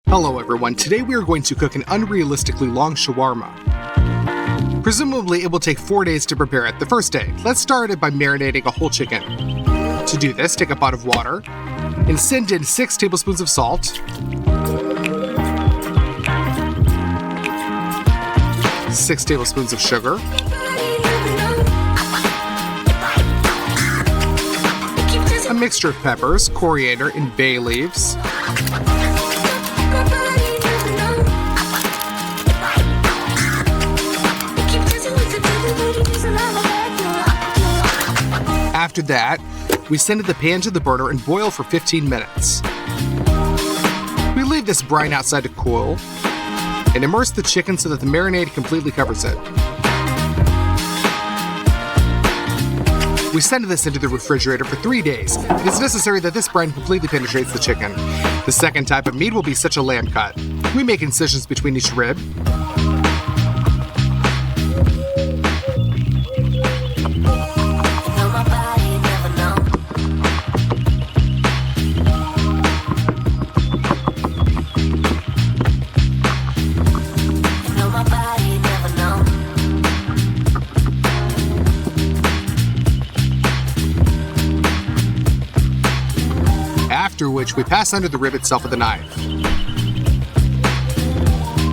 Hello everyone, today we are going to cook an unrealistically long shawarma. Presumably it will take 4 days to prepare it. The first day, let's start it by marinating a whole chicken. To do this, take a pot of water and send in 6 tablespoons of salt, 6 tablespoons of sugar, a mixture of peppers, coriander, and bay leaves, After that, we send the pan to the burner and boil for 15 minutes. We leave this brine outside to cool and immerse the chicken so that the marinade completely covers it. We send this into the refrigerator for 3 days. It is necessary that this brine completely penetrates the chicken. The second type of meat will be such a lamb cut. We make incisions between each rib. After which we pass under the rib itself with a knife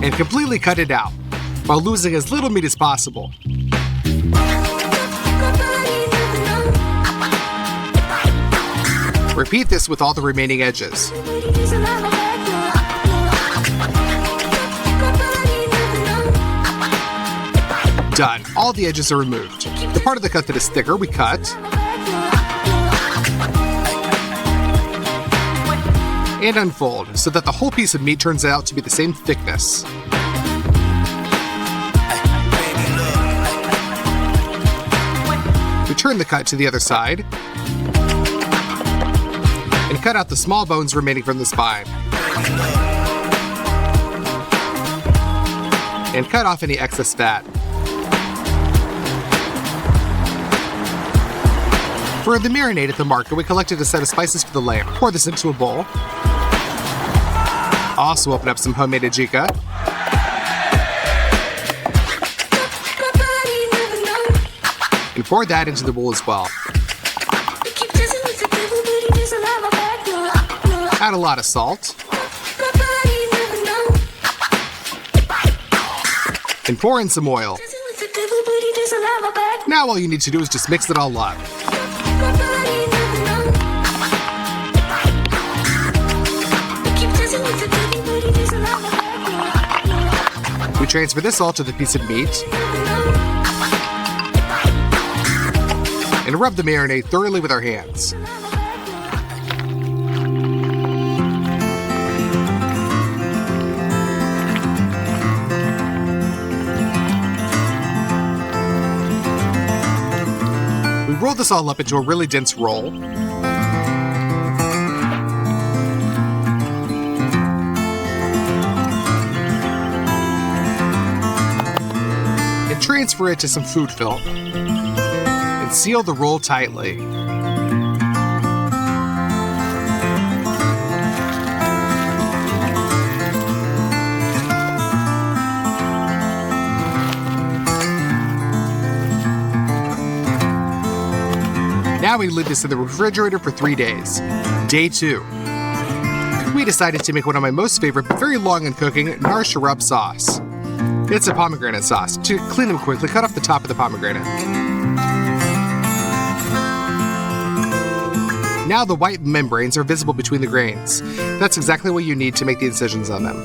and completely cut it out while losing as little meat as possible. Repeat this with all the remaining edges. Done. All the edges are removed. The part of the cut that is thicker we cut and unfold so that the whole piece of meat turns out to be the same thickness. We turn the cut to the other side and cut out the small bones remaining from the spine. And cut off any excess fat. For the marinade at the market, we collected a set of spices for the lamb. Pour this into a bowl. Also open up some homemade ajika. And pour that into the bowl as well. Add a lot of salt. And pour in some oil. Now all you need to do is just mix it all up. We transfer this all to the piece of meat and rub the marinade thoroughly with our hands. We roll this all up into a really dense roll. Transfer it to some food film and seal the roll tightly. Now we leave this in the refrigerator for 3 days. Day 2. We decided to make one of my most favorite but very long in cooking, nar sharab sauce. It's a pomegranate sauce. To clean them quickly, cut off the top of the pomegranate. Now the white membranes are visible between the grains. That's exactly what you need to make the incisions on them.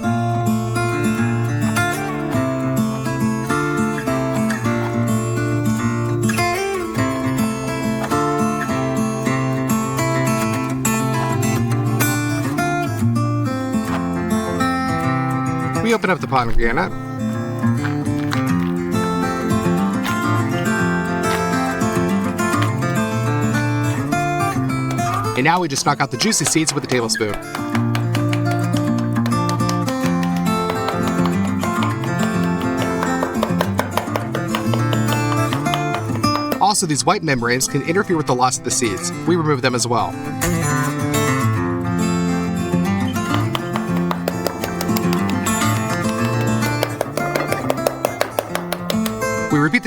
We open up the pomegranate. And now we just knock out the juicy seeds with a tablespoon. Also, these white membranes can interfere with the loss of the seeds. We remove them as well.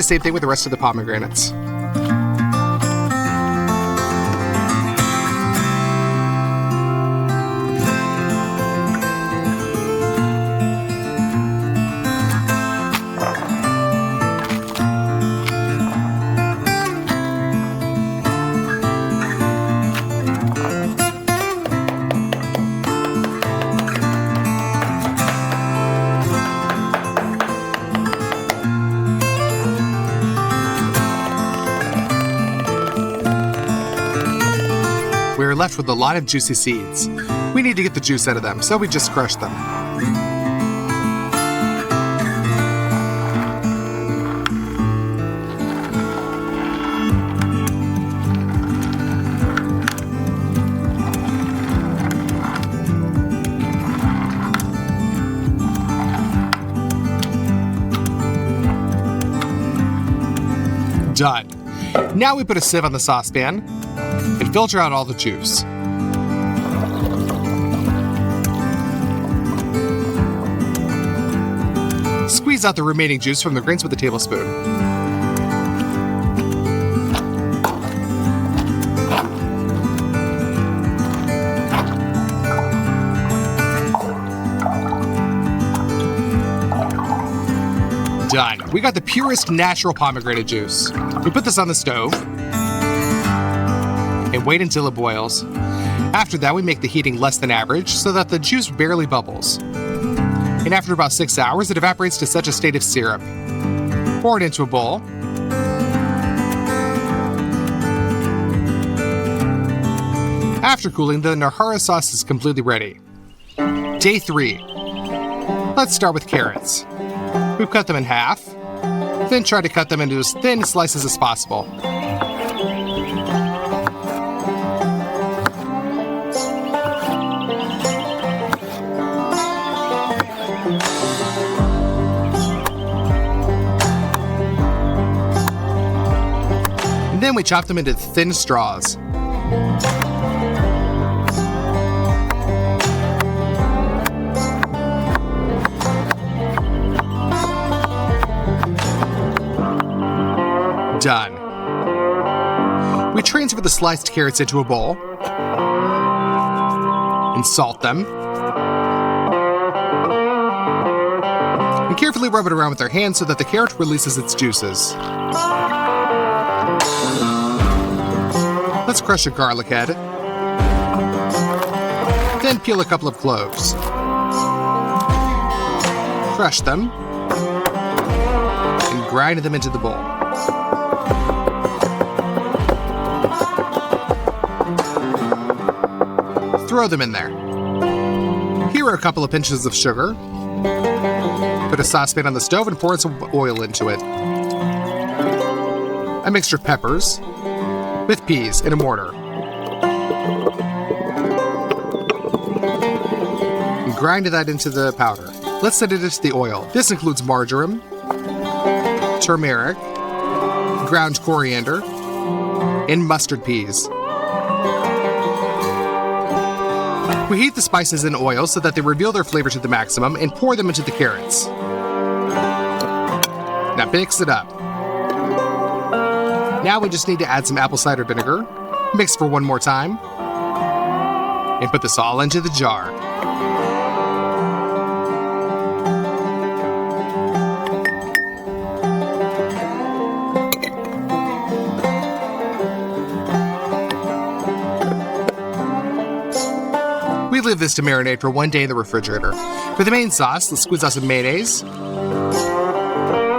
same thing with the rest of the pomegranates. We're left with a lot of juicy seeds. We need to get the juice out of them, so we just crush them. Done. Now we put a sieve on the saucepan and filter out all the juice. Squeeze out the remaining juice from the grains with a tablespoon. Done. We got the purest natural pomegranate juice. We put this on the stove and wait until it boils. After that, we make the heating less than average so that the juice barely bubbles. And after about 6 hours, it evaporates to such a state of syrup. Pour it into a bowl. After cooling, the Nahara sauce is completely ready. Day 3. Let's start with carrots. We've cut them in half, then try to cut them into as thin slices as possible. And then we chop them into thin straws. Done. We transfer the sliced carrots into a bowl and salt them. And carefully rub it around with our hands so that the carrot releases its juices. Let's crush a garlic head. Then peel a couple of cloves. Crush them and grind them into the bowl. Throw them in there. Here are a couple of pinches of sugar. Put a saucepan on the stove and pour some oil into it. A mixture of peppers with peas in a mortar. And grind that into the powder. Let's set it into the oil. This includes marjoram, turmeric, ground coriander, and mustard peas. We heat the spices in oil so that they reveal their flavor to the maximum and pour them into the carrots. Now mix it up. Now we just need to add some apple cider vinegar, mix for one more time, and put this all into the jar. We leave this to marinate for 1 day in the refrigerator. For the main sauce, let's squeeze out some mayonnaise,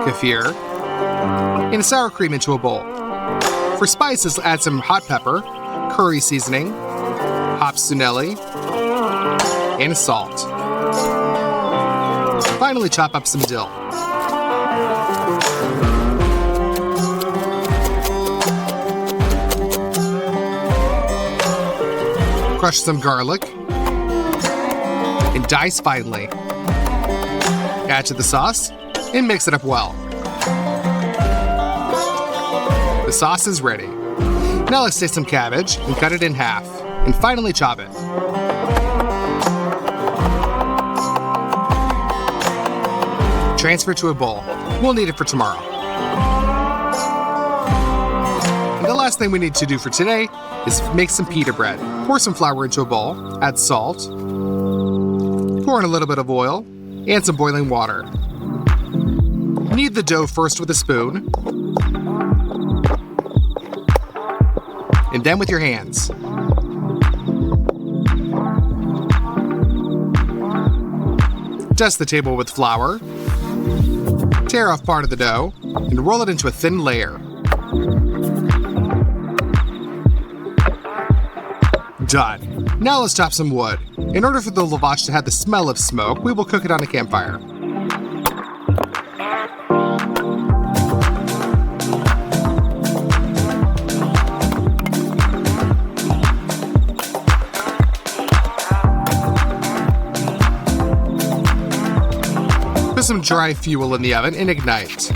kefir, and sour cream into a bowl. For spices, add some hot pepper, curry seasoning, hopsunelli, and salt. Finally, chop up some dill. Crush some garlic and dice finely. Add to the sauce and mix it up well. The sauce is ready. Now let's take some cabbage and cut it in half, and finally chop it. Transfer to a bowl. We'll need it for tomorrow. last thing we need to do for today is make some pita bread. Pour some flour into a bowl, add salt, pour in a little bit of oil, and some boiling water. Knead the dough first with a spoon, and then with your hands. Dust the table with flour, tear off part of the dough, and roll it into a thin layer. Done. Now let's chop some wood. In order for the lavash to have the smell of smoke, we will cook it on a campfire. Put some dry fuel in the oven and ignite.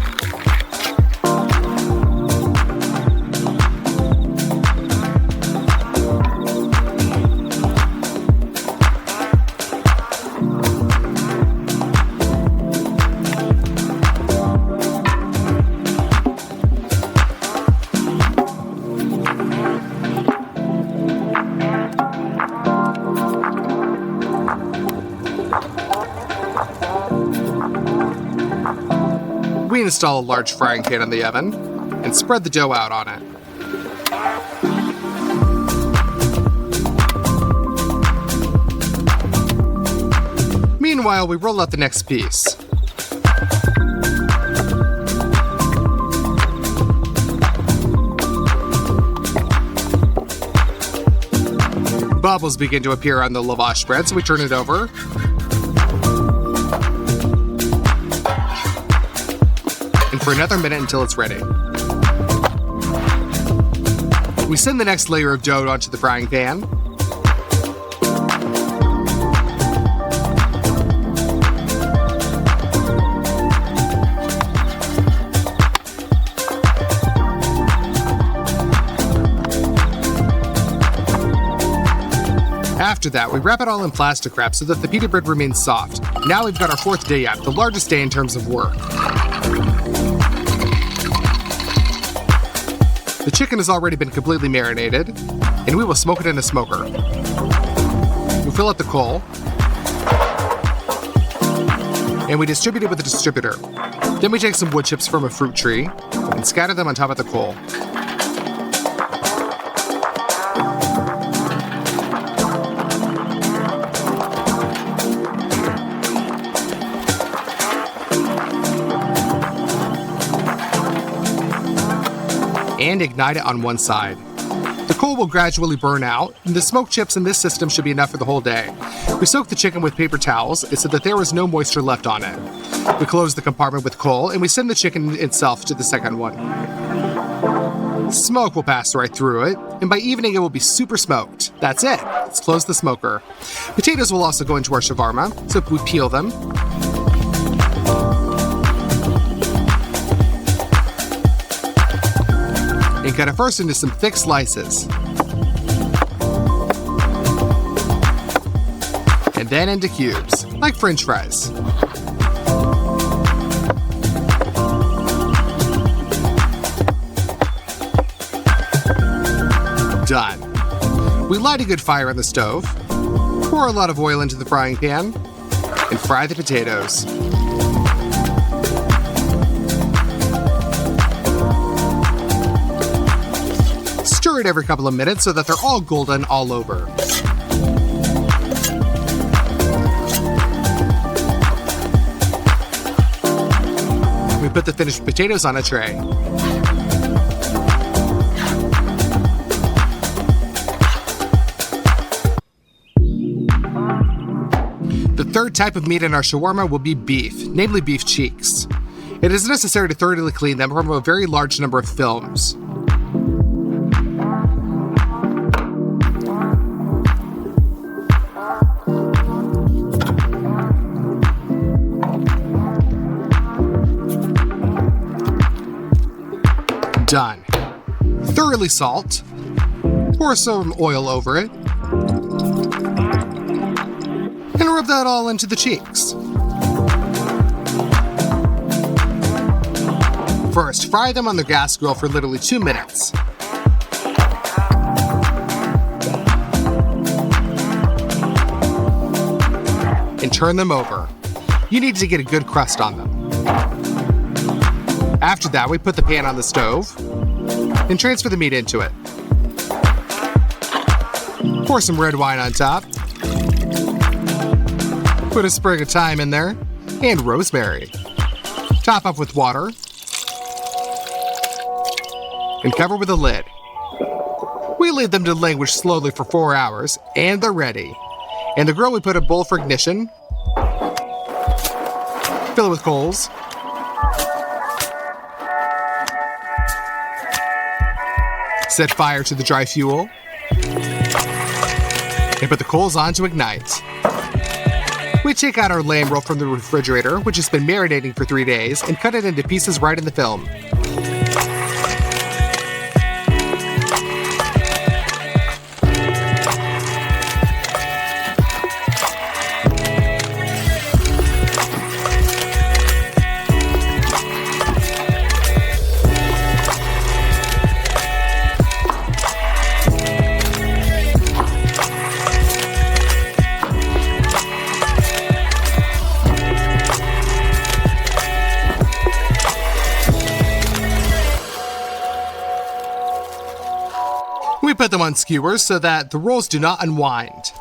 We install a large frying pan in the oven and spread the dough out on it. Meanwhile, we roll out the next piece. Bubbles begin to appear on the lavash bread, so we turn it over. And for another minute until it's ready. We send the next layer of dough onto the frying pan. After that, we wrap it all in plastic wrap so that the pita bread remains soft. Now we've got our fourth day up, the largest day in terms of work. The chicken has already been completely marinated, and we will smoke it in a smoker. We fill up the coal, and we distribute it with a distributor. Then we take some wood chips from a fruit tree and scatter them on top of the coal. And ignite it on one side. The coal will gradually burn out, and the smoked chips in this system should be enough for the whole day. We soak the chicken with paper towels so that there is no moisture left on it. We close the compartment with coal, and we send the chicken itself to the second one. Smoke will pass right through it, and by evening it will be super smoked. That's it. Let's close the smoker. Potatoes will also go into our shawarma, so we peel them. And cut it first into some thick slices. And then into cubes, like French fries. Done. We light a good fire on the stove, pour a lot of oil into the frying pan, and fry the potatoes. Stir it every couple of minutes so that they're all golden all over. We put the finished potatoes on a tray. The third type of meat in our shawarma will be beef, namely beef cheeks. It is necessary to thoroughly clean them from a very large number of films. Done. Thoroughly salt. Pour some oil over it. And rub that all into the cheeks. First, fry them on the gas grill for literally 2 minutes. and turn them over. You need to get a good crust on them. After that, we put the pan on the stove and transfer the meat into it. Pour some red wine on top. Put a sprig of thyme in there and rosemary. Top up with water and cover with a lid. We leave them to languish slowly for 4 hours, and they're ready. In the grill, we put a bowl for ignition, fill it with coals, set fire to the dry fuel, and put the coals on to ignite. We take out our lamb roll from the refrigerator, which has been marinating for 3 days, and cut it into pieces right in the film. We put them on skewers so that the rolls do not unwind.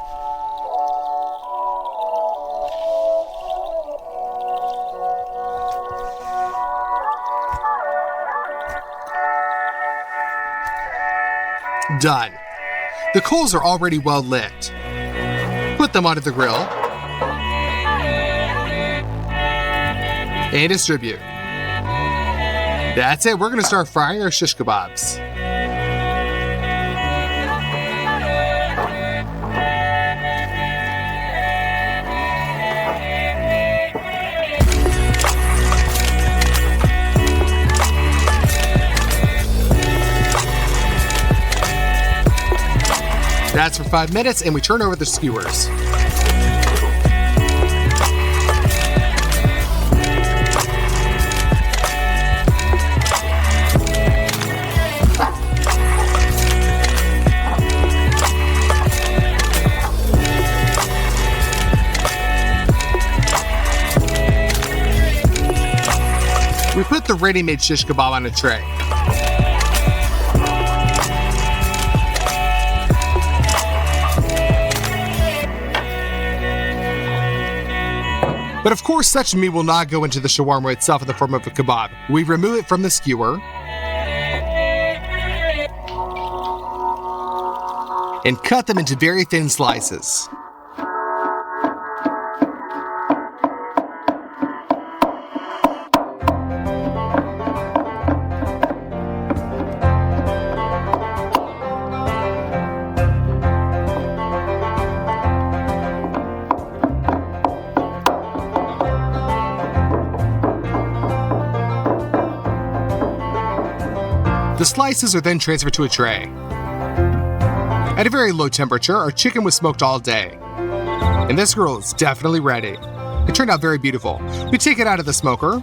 Done. The coals are already well lit. Put them onto the grill and distribute. That's it, we're going to start frying our shish kebabs. That's for 5 minutes, and we turn over the skewers. We put the ready-made shish kebab on a tray. But of course, such meat will not go into the shawarma itself in the form of a kebab. We remove it from the skewer and cut them into very thin slices. The slices are then transferred to a tray. At a very low temperature, our chicken was smoked all day. And this grill is definitely ready. It turned out very beautiful. We take it out of the smoker.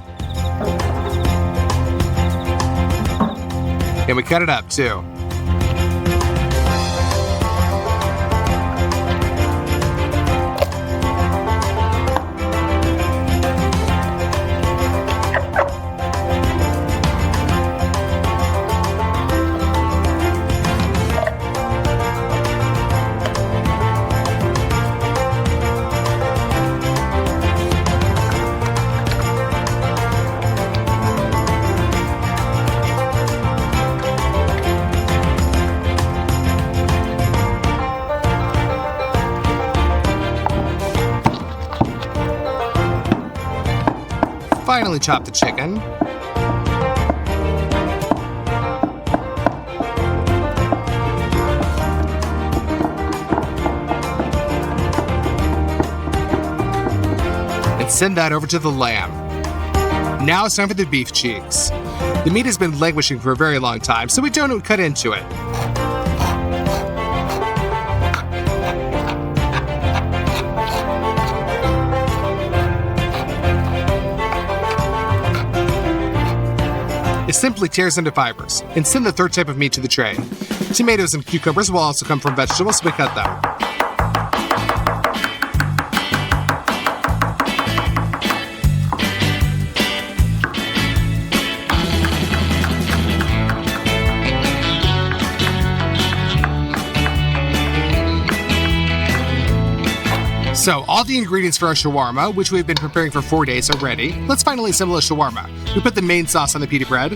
And we cut it up too. Finally chop the chicken. And send that over to the lamb. Now it's time for the beef cheeks. The meat has been languishing for a very long time, so we don't cut into it. It simply tears into fibers, and send the third type of meat to the tray. Tomatoes and cucumbers will also come from vegetables, so we cut them. So, all the ingredients for our shawarma, which we've been preparing for 4 days, are ready. Let's finally assemble a shawarma. We put the main sauce on the pita bread.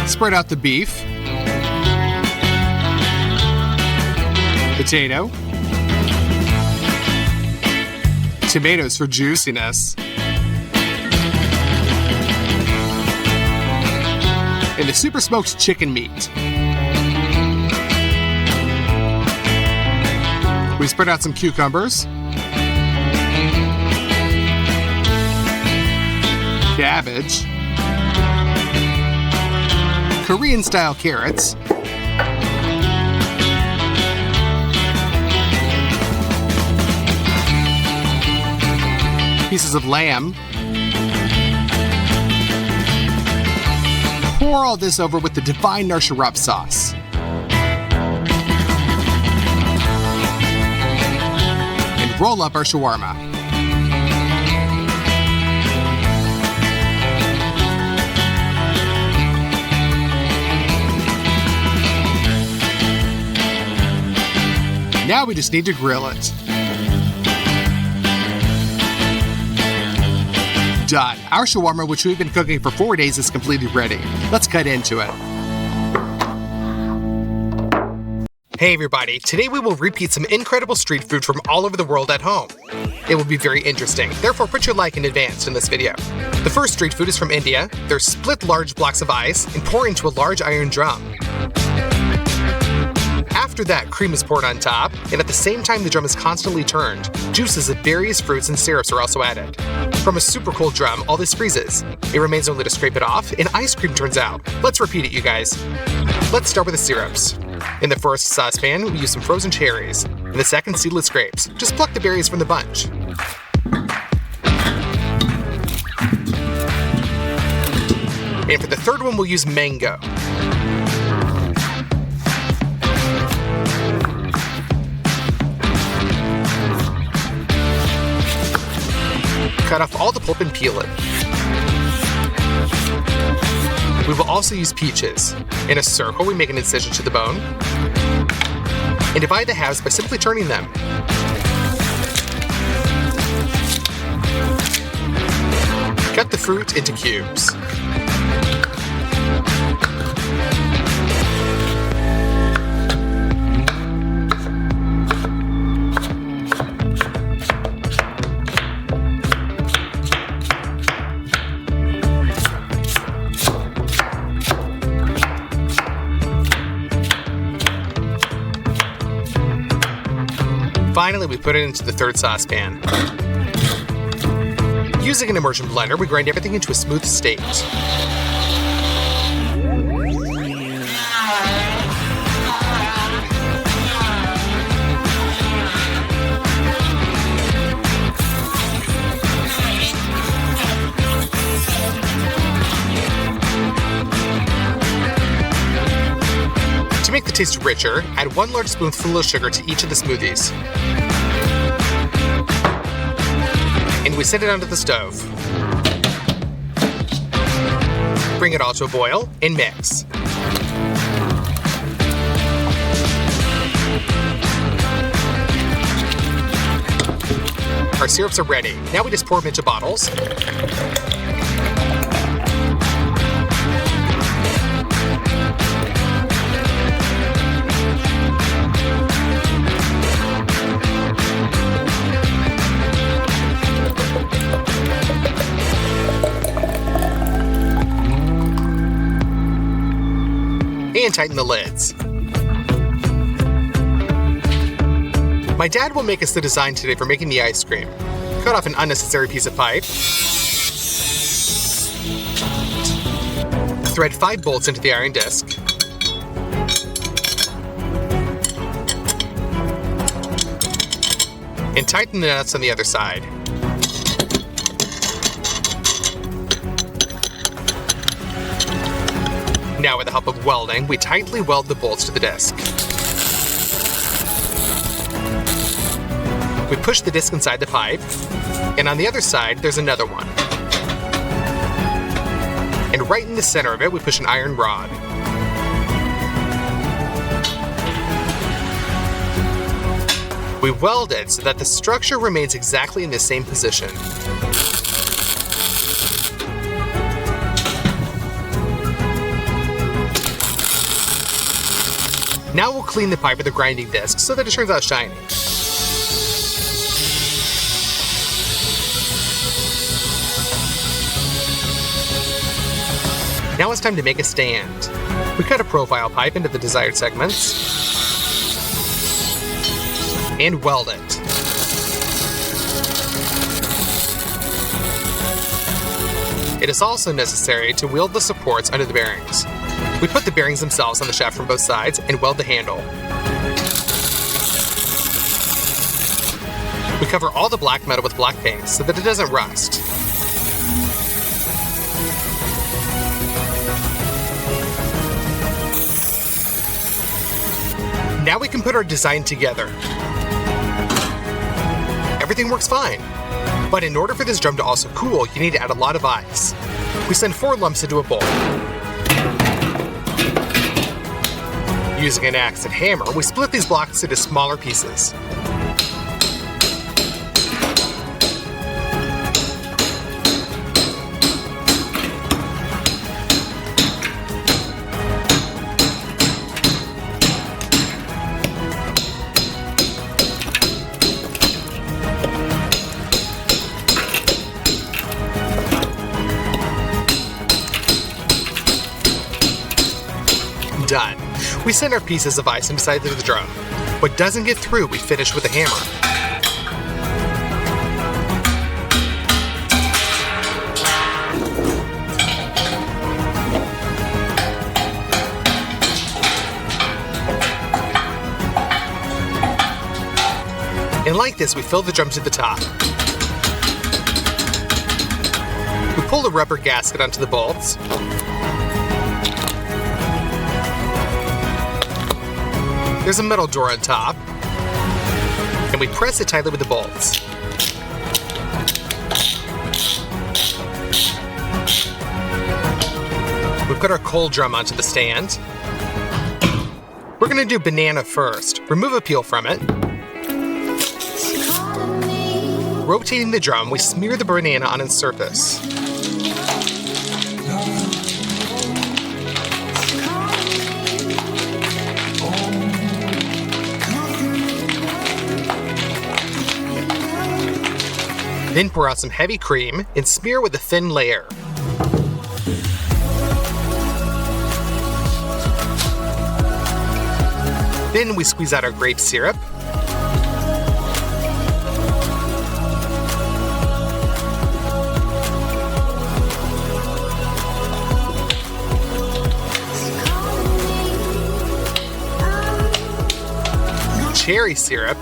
Spread out the beef. Potato. Tomatoes for juiciness. And the super smoked chicken meat. We spread out some cucumbers, cabbage, Korean-style carrots, pieces of lamb. Pour all this over with the divine nachos sauce. Roll up our shawarma. Now we just need to grill it. Done. Our shawarma, which we've been cooking for 4 days, is completely ready. Let's cut into it. Hey everybody, today we will repeat some incredible street food from all over the world at home. It will be very interesting, therefore put your like in advance in this video. The first street food is from India. They're split large blocks of ice and pour into a large iron drum. After that, cream is poured on top, and at the same time the drum is constantly turned, juices of various fruits and syrups are also added. From a super cold drum, all this freezes. It remains only to scrape it off, and ice cream turns out. Let's repeat it, you guys. Let's start with the syrups. In the first saucepan, we use some frozen cherries. In the second, seedless grapes. Just pluck the berries from the bunch. And for the third one, we'll use mango. Cut off all the pulp and peel it. We will also use peaches. In a circle, we make an incision to the bone and divide the halves by simply turning them. Cut the fruit into cubes. Finally, we put it into the third saucepan. Using an immersion blender, we grind everything into a smooth state. To make the taste richer, add 1 large spoonful of sugar to each of the smoothies. And we set it onto the stove. Bring it all to a boil and mix. Our syrups are ready. Now we just pour them into bottles. And tighten the lids. My dad will make us the design today for making the ice cream. Cut off an unnecessary piece of pipe. Thread 5 bolts into the iron disc. And tighten the nuts on the other side. Now, with the help of welding, we tightly weld the bolts to the disc. We push the disc inside the pipe, and on the other side, there's another one. And right in the center of it, we push an iron rod. We weld it so that the structure remains exactly in the same position. Now we'll clean the pipe with a grinding disc so that it turns out shiny. Now it's time to make a stand. We cut a profile pipe into the desired segments and weld it. It is also necessary to weld the supports under the bearings. We put the bearings themselves on the shaft from both sides and weld the handle. We cover all the black metal with black paint so that it doesn't rust. Now we can put our design together. Everything works fine. But in order for this drum to also cool, you need to add a lot of ice. We send 4 lumps into a bowl. Using an axe and hammer, we split these blocks into smaller pieces. Done. We send our pieces of ice inside of the drum. What doesn't get through, we finish with a hammer. And like this, we fill the drum to the top. We pull the rubber gasket onto the bolts. There's a metal door on top, and we press it tightly with the bolts. We put our cold drum onto the stand. We're going to do banana first. Remove a peel from it. Rotating the drum, we smear the banana on its surface. Then pour out some heavy cream and smear with a thin layer. Then we squeeze out our grape syrup. Cherry syrup.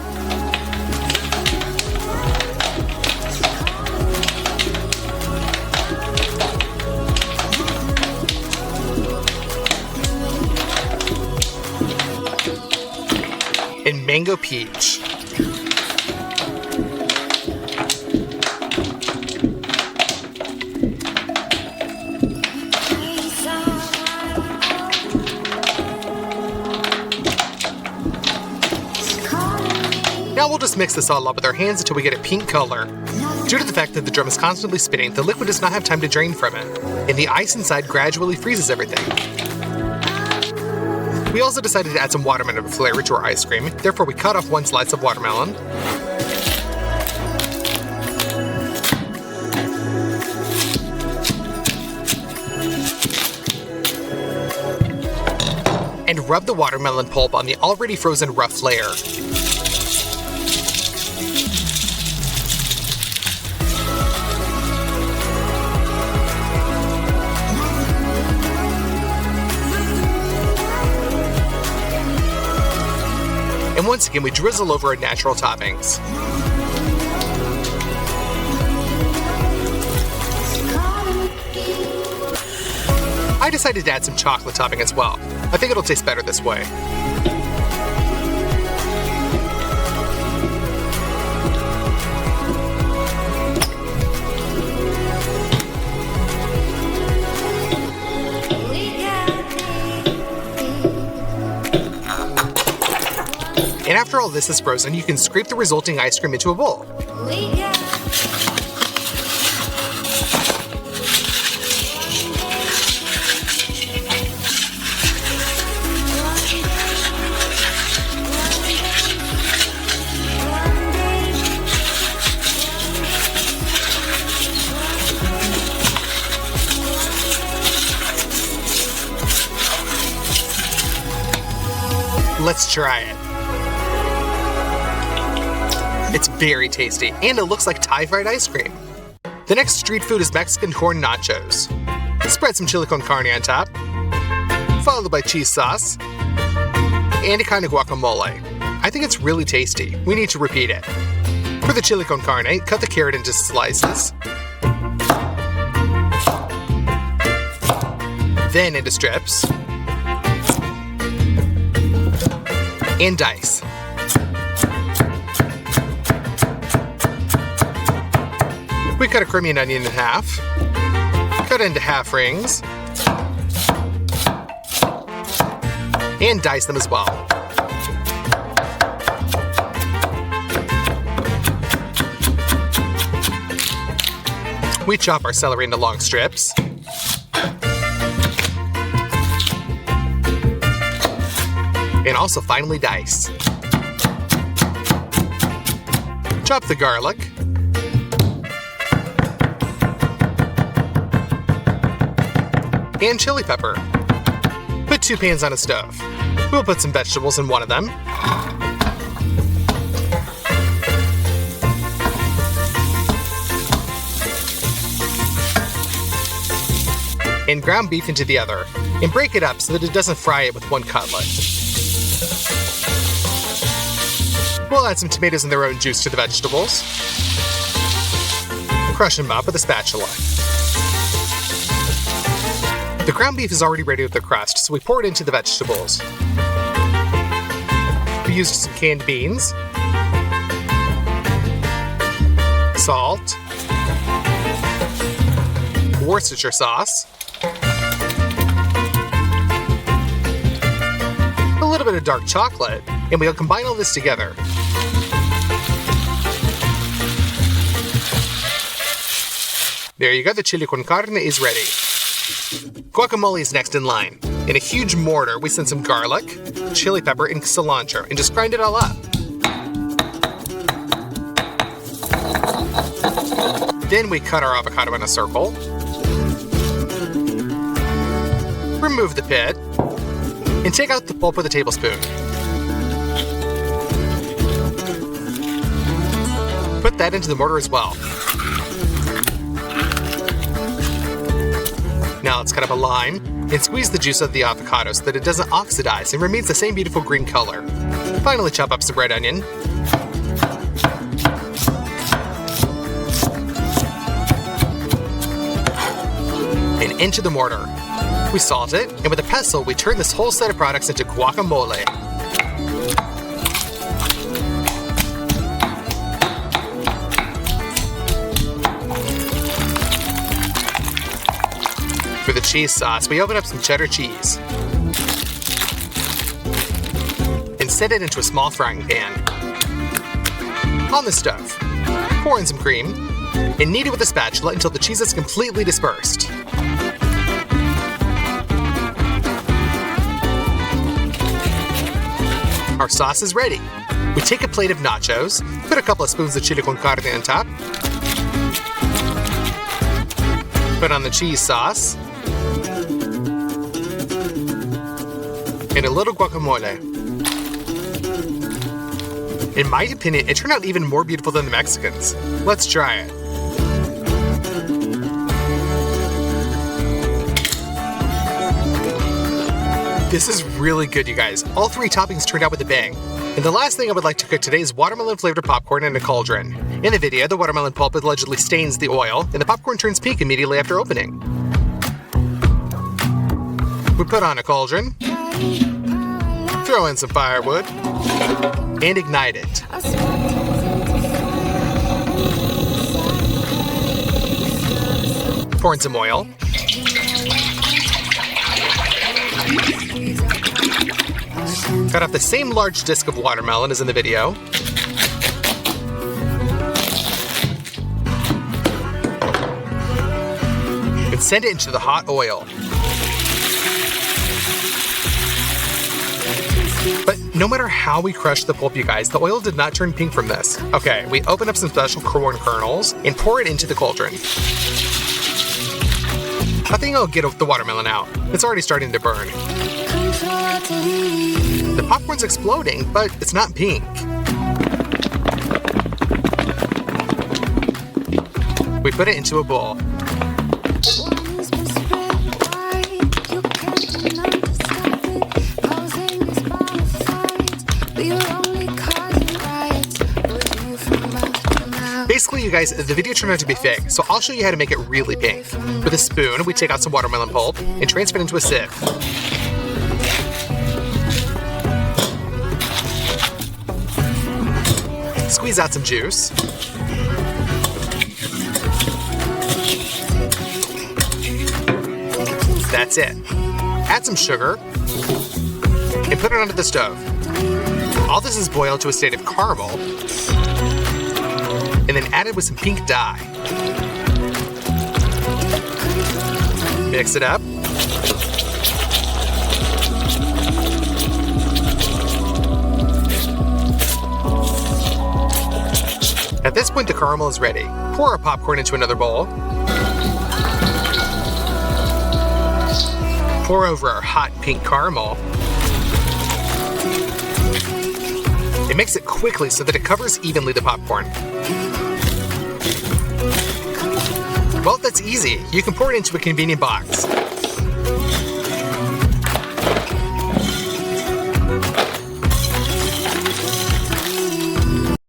And mango peach. Now we'll just mix this all up with our hands until we get a pink color. Due to the fact that the drum is constantly spinning, the liquid does not have time to drain from it, and the ice inside gradually freezes everything. We also decided to add some watermelon flavor to our ice cream, therefore we cut off 1 slice of watermelon. And rub the watermelon pulp on the already frozen rough layer. And once again, we drizzle over our natural toppings. I decided to add some chocolate topping as well. I think it'll taste better this way. And After all this is frozen, you can scrape the resulting ice cream into a bowl. Let's try it. It's very tasty, and it looks like Thai fried ice cream. The next street food is Mexican corn nachos. Spread some chili con carne on top, followed by cheese sauce, and a kind of guacamole. I think it's really tasty. We need to repeat it. For the chili con carne, cut the carrot into slices, then into strips, and dice. We cut a creamy onion in half, cut into half rings, and dice them as well. We chop our celery into long strips, and also finely dice. Chop the garlic, and chili pepper. Put 2 pans on a stove. We'll put some vegetables in one of them, and ground beef into the other, and break it up so that it doesn't fry it with one cutlet. We'll add some tomatoes and their own juice to the vegetables. Crush them up with a spatula. The ground beef is already ready with the crust, so we pour it into the vegetables. We used some canned beans, salt, Worcestershire sauce, a little bit of dark chocolate, and we'll combine all this together. There you go, the chili con carne is ready. Guacamole is next in line. In a huge mortar, we send some garlic, chili pepper, and cilantro, and just grind it all up. Then we cut our avocado in a circle, remove the pit, and take out the pulp with a tablespoon. Put that into the mortar as well. Now let's cut up a lime and squeeze the juice of the avocado so that it doesn't oxidize and remains the same beautiful green color. Finally, chop up some red onion. And into the mortar. We salt it, and with a pestle, we turn this whole set of products into guacamole. For the cheese sauce, we open up some cheddar cheese and set it into a small frying pan. On the stove, pour in some cream and knead it with a spatula until the cheese is completely dispersed. Our sauce is ready. We take a plate of nachos, put a couple of spoons of chili con carne on top, put on the cheese sauce, and a little guacamole. In my opinion, it turned out even more beautiful than the Mexicans. Let's try it. This is really good, you guys. All 3 toppings turned out with a bang. And the last thing I would like to cook today is watermelon-flavored popcorn in a cauldron. In the video, the watermelon pulp allegedly stains the oil, and the popcorn turns pink immediately after opening. We put on a cauldron, throw in some firewood, and ignite it. Pour in some oil. Cut off the same large disc of watermelon as in the video. And send it into the hot oil. But no matter how we crush the pulp, you guys, the oil did not turn pink from this. Okay, we open up some special corn kernels and pour it into the cauldron. I think I'll get the watermelon out. It's already starting to burn. The popcorn's exploding, but it's not pink. We put it into a bowl. Basically, you guys, the video turned out to be fake, so I'll show you how to make it really pink. With a spoon, we take out some watermelon pulp and transfer it into a sieve. Squeeze out some juice. That's it. Add some sugar and put it onto the stove. All this is boiled to a state of caramel and then added with some pink dye. Mix it up. At this point, the caramel is ready. Pour our popcorn into another bowl. Pour over our hot pink caramel. And mix it quickly so that it covers evenly the popcorn. Well, that's easy. You can pour it into a convenient box.